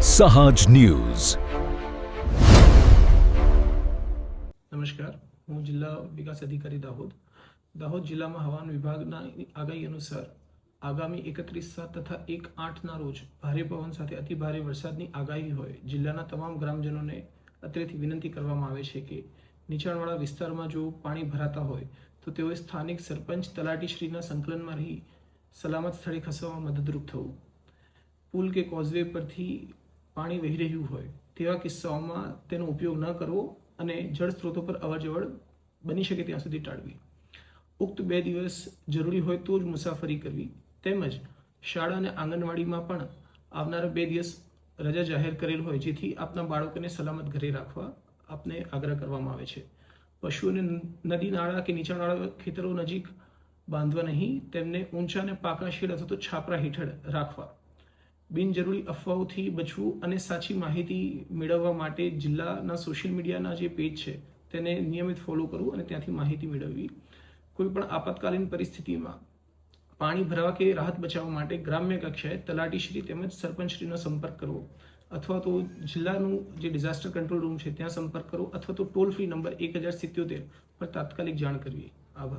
સહાજ news. નમસ્કાર, હું જિલ્લા વિકાસ અધિકારી દાહોદ જિલ્લામાં હવામાન વિભાગના આગાહી અનુસાર આગામી 31/7 તથા 1/8ના રોજ ભારે પવન સાથે અતિ ભારે વરસાદની આગાહી હોય જિલ્લાના તમામ ગ્રામજનોને અત્રેથી વિનંતી કરવામાં આવે છે કે નીચાણવાળા વિસ્તારમાં જો પાણી ભરાતા હોય તો તેઓએ સ્થાનિક સરપંચ તલાટીશ્રીના સંકલનમાં રહી સલામત સ્થળે ખસવામાં મદદરૂપ થવું। પુલ કે કોઝવે પરથી પાણી વહી રહ્યું હોય તેવા કિસ્સાઓમાં તેનો ઉપયોગ ન કરવો અને જળ સ્ત્રોતો પર અવરજવર બની શકે ત્યાં સુધી ટાળવી। ઉક્ત 2 દિવસ જરૂરી હોય તો જ મુસાફરી કરવી તેમજ શાળા અને આંગણવાડીમાં પણ આવનારા 2 દિવસ રજા જાહેર કરેલ હોય જેથી આપના બાળકોને સલામત ઘરે રાખવા આપને આગ્રહ કરવામાં આવે છે। પશુઓને નદી નાળા કે નીચાણવાળા ખેતરો નજીક બાંધવા નહીં, તેમને ઊંચા અને પાકા શેડ અથવા તો છાપરા હેઠળ રાખવા। બિનજરૂરી અફવાઓથી બચવું અને સાચી માહિતી મેળવવા માટે જિલ્લાના સોશિયલ મીડિયાના જે પેજ છે તેને નિયમિત ફોલો કરવું અને ત્યાંથી માહિતી મેળવવી। કોઈ પણ આપાતકાલીન પરિસ્થિતિમાં પાણી ભરાવા કે રાહત બચાવવા માટે ગ્રામ્ય કક્ષાએ તલાટીશ્રી તેમજ સરપંચશ્રીનો સંપર્ક કરવો અથવા તો જિલ્લાનું જે ડિઝાસ્ટર કંટ્રોલ રૂમ છે ત્યાં સંપર્ક કરવો અથવા તો ટોલ ફ્રી નંબર 1077 પર તાત્કાલિક જાણ કરવી। આભાર।